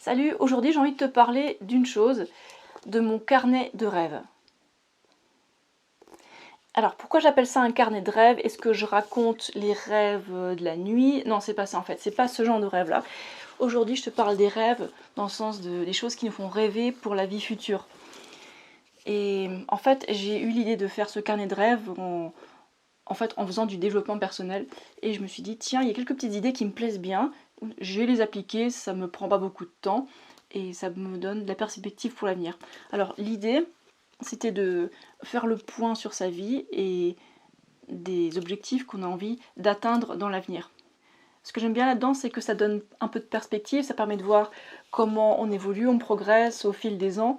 Salut, aujourd'hui j'ai envie de te parler d'une chose, de mon carnet de rêves. Alors pourquoi j'appelle ça un carnet de rêves? Est-ce que je raconte les rêves de la nuit? Non, c'est pas ça en fait, c'est pas ce genre de rêve là. Aujourd'hui je te parle des rêves dans le sens des choses qui nous font rêver pour la vie future. Et en fait j'ai eu l'idée de faire ce carnet de rêves en faisant du développement personnel. Et je me suis dit tiens, il y a quelques petites idées qui me plaisent bien, je vais les appliquer, ça me prend pas beaucoup de temps et ça me donne de la perspective pour l'avenir. Alors l'idée, c'était de faire le point sur sa vie et des objectifs qu'on a envie d'atteindre dans l'avenir. Ce que j'aime bien là-dedans, c'est que ça donne un peu de perspective, ça permet de voir comment on évolue, on progresse au fil des ans.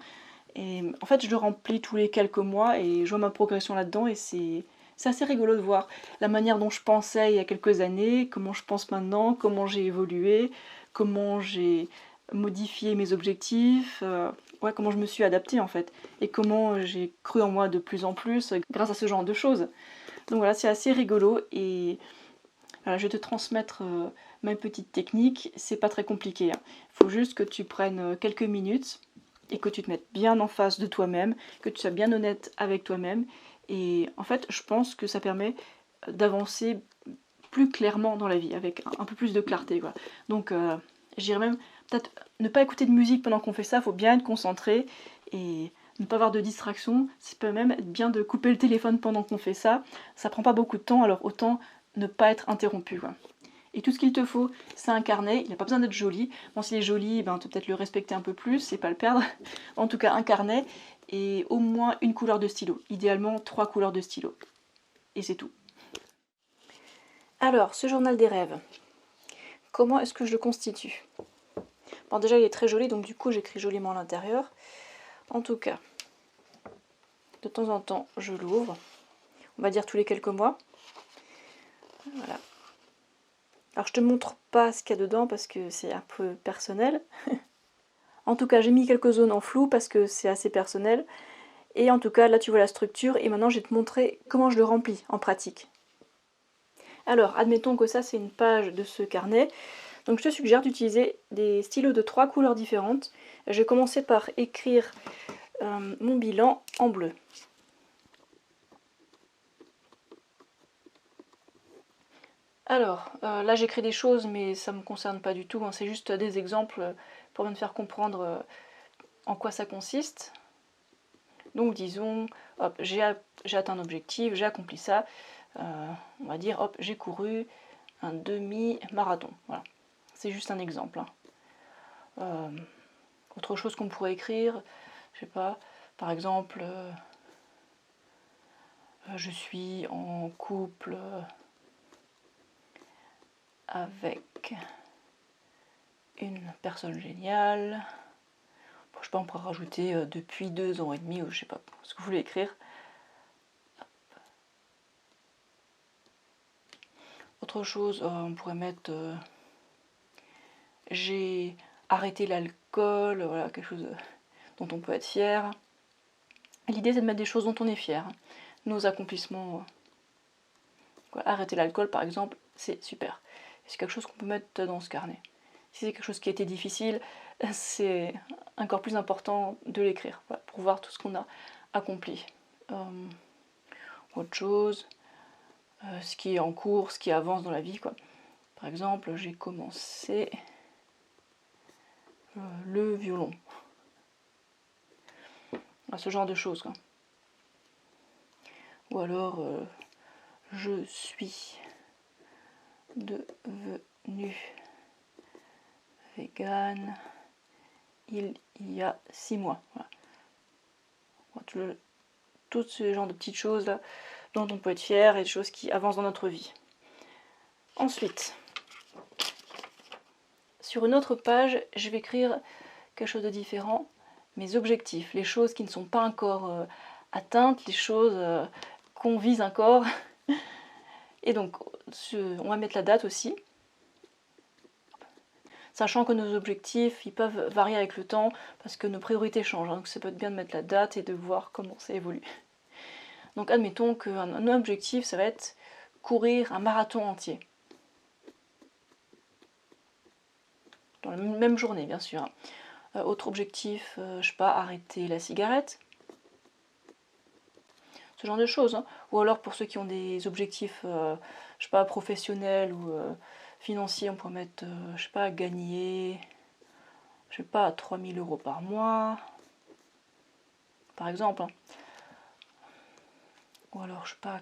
Et en fait, je le remplis tous les quelques mois et je vois ma progression là-dedans et c'est assez rigolo de voir la manière dont je pensais il y a quelques années, comment je pense maintenant, comment j'ai évolué, comment j'ai modifié mes objectifs, comment je me suis adaptée en fait, et comment j'ai cru en moi de plus en plus grâce à ce genre de choses. Donc voilà, c'est assez rigolo et voilà, je vais te transmettre ma petite technique, c'est pas très compliqué. Il faut juste que tu prennes quelques minutes et que tu te mettes bien en face de toi-même, que tu sois bien honnête avec toi-même. Et en fait, je pense que ça permet d'avancer plus clairement dans la vie, avec un peu plus de clarté, quoi. Donc, je dirais même, peut-être ne pas écouter de musique pendant qu'on fait ça, il faut bien être concentré et ne pas avoir de distraction. Ça peut même être bien de couper le téléphone pendant qu'on fait ça. Ça prend pas beaucoup de temps, alors autant ne pas être interrompu, quoi. Et tout ce qu'il te faut, c'est un carnet, il n'a pas besoin d'être joli. Bon, s'il est joli, ben, tu peux peut-être le respecter un peu plus et pas le perdre. En tout cas, un carnet et au moins une couleur de stylo. Idéalement, 3 couleurs de stylo. Et c'est tout. Alors, ce journal des rêves, comment est-ce que je le constitue? Bon, déjà, il est très joli, donc du coup, j'écris joliment à l'intérieur. En tout cas, de temps en temps, je l'ouvre. On va dire tous les quelques mois. Voilà. Alors, je te montre pas ce qu'il y a dedans parce que c'est un peu personnel. En tout cas, j'ai mis quelques zones en flou parce que c'est assez personnel. Et en tout cas, là, tu vois la structure. Et maintenant, je vais te montrer comment je le remplis en pratique. Alors, admettons que ça, c'est une page de ce carnet. Donc, je te suggère d'utiliser des stylos de 3 couleurs différentes. Je vais commencer par écrire mon bilan en bleu. Alors, là j'écris des choses, mais ça ne me concerne pas du tout, hein, c'est juste des exemples pour me faire comprendre en quoi ça consiste. Donc disons, hop, j'ai atteint un objectif, j'ai accompli ça, on va dire, hop, j'ai couru un demi-marathon. Voilà, c'est juste un exemple. Hein. Autre chose qu'on pourrait écrire, je sais pas, par exemple, je suis en couple avec une personne géniale. Bon, je sais pas, on pourrait rajouter depuis 2 ans et demi, ou je sais pas ce que vous voulez écrire. Autre chose, on pourrait mettre j'ai arrêté l'alcool, voilà, quelque chose dont on peut être fier. L'idée c'est de mettre des choses dont on est fier. Nos accomplissements. Arrêter l'alcool par exemple, c'est super. C'est quelque chose qu'on peut mettre dans ce carnet. Si c'est quelque chose qui a été difficile, c'est encore plus important de l'écrire, voilà, pour voir tout ce qu'on a accompli. Autre chose, ce qui est en cours, ce qui avance dans la vie, quoi. Par exemple, j'ai commencé le violon. Ce genre de choses, quoi. Ou alors, je suis devenue végane il y a 6 mois. Voilà. Tout ce genre de petites choses là dont on peut être fier et des choses qui avancent dans notre vie. Ensuite, sur une autre page, je vais écrire quelque chose de différent, mes objectifs, les choses qui ne sont pas encore atteintes, les choses qu'on vise encore. Et donc, on va mettre la date aussi, sachant que nos objectifs, ils peuvent varier avec le temps, parce que nos priorités changent, hein, donc ça peut être bien de mettre la date et de voir comment ça évolue. Donc admettons qu'un objectif, ça va être courir un marathon entier. dans la même journée bien sûr. Autre objectif, je sais pas, arrêter la cigarette. Ce genre de choses. Hein. Ou alors pour ceux qui ont des objectifs, je sais pas, professionnels ou financiers, on pourrait mettre, je sais pas, gagner, je sais pas, 3000 € par mois, par exemple. Hein. Ou alors, je sais pas, un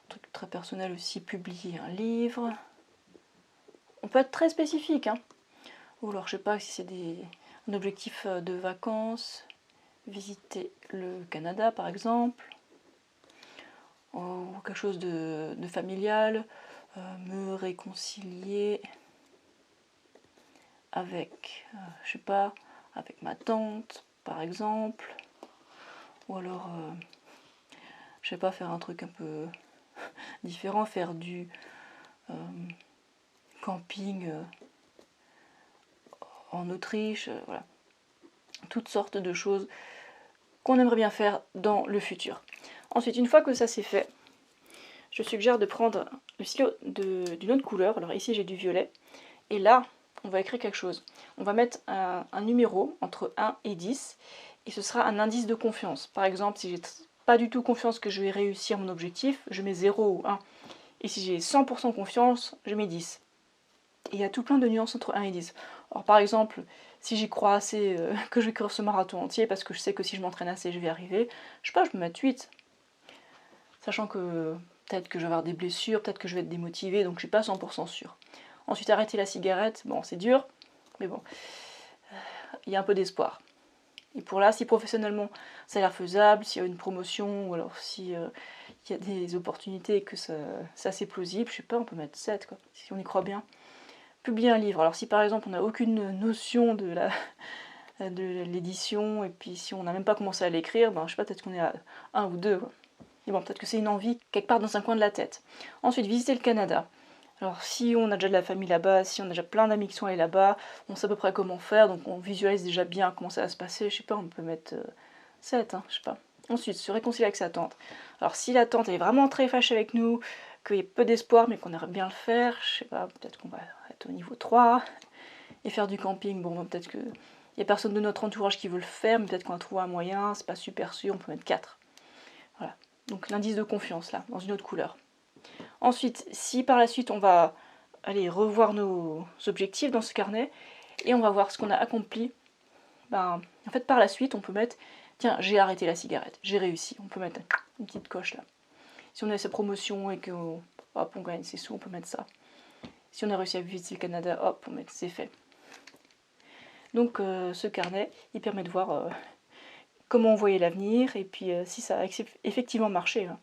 truc très personnel aussi, publier un livre. On peut être très spécifique. Hein. Ou alors, je sais pas si c'est un objectif de vacances, visiter le Canada par exemple, ou quelque chose de familial, me réconcilier avec, je sais pas, avec ma tante par exemple, ou alors, je sais pas, faire un truc un peu différent, faire du camping en Autriche, voilà. Toutes sortes de choses qu'on aimerait bien faire dans le futur. Ensuite, une fois que ça c'est fait, je suggère de prendre le stylo d'une autre couleur. Alors ici j'ai du violet. Et là, on va écrire quelque chose. On va mettre un numéro entre 1 et 10. Et ce sera un indice de confiance. Par exemple, si j'ai pas du tout confiance que je vais réussir mon objectif, je mets 0 ou 1. Et si j'ai 100% confiance, je mets 10. Et il y a tout plein de nuances entre 1 et 10. Alors par exemple, si j'y crois assez, que je vais courir ce marathon entier, parce que je sais que si je m'entraîne assez, je vais y arriver, je sais pas, je peux mettre 8. Sachant que peut-être que je vais avoir des blessures, peut-être que je vais être démotivée, donc je suis pas 100% sûre. Ensuite, arrêter la cigarette, bon, c'est dur, mais bon, il y a un peu d'espoir. Et pour là, si professionnellement ça a l'air faisable, s'il y a une promotion, ou alors si il y a des opportunités et que ça c'est plausible, je sais pas, on peut mettre 7, quoi, si on y croit bien. Publier un livre, alors si par exemple on n'a aucune notion de l'édition, et puis si on n'a même pas commencé à l'écrire, ben, je sais pas, peut-être qu'on est à 1 ou 2, quoi. Et bon, peut-être que c'est une envie quelque part dans un coin de la tête. Ensuite, visiter le Canada. Alors si on a déjà de la famille là-bas, si on a déjà plein d'amis qui sont allés là-bas, on sait à peu près comment faire, donc on visualise déjà bien comment ça va se passer, je sais pas, on peut mettre 7, hein, je sais pas. Ensuite, se réconcilier avec sa tante. Alors si la tante est vraiment très fâchée avec nous, qu'il y a peu d'espoir mais qu'on aimerait bien le faire, je sais pas, peut-être qu'on va être au niveau 3, et faire du camping, bon peut-être que il n'y a personne de notre entourage qui veut le faire, mais peut-être qu'on va trouver un moyen, c'est pas super sûr, on peut mettre 4. Voilà. Donc l'indice de confiance là, dans une autre couleur. Ensuite, si par la suite on va aller revoir nos objectifs dans ce carnet et on va voir ce qu'on a accompli, ben, en fait par la suite on peut mettre, tiens, j'ai arrêté la cigarette, j'ai réussi, on peut mettre une petite coche là. Si on a sa promotion et qu'on on gagne ses sous, on peut mettre ça. Si on a réussi à visiter le Canada, hop, on met c'est fait. Donc ce carnet, il permet de voir comment on voyait l'avenir et puis si ça a effectivement marché. Hein.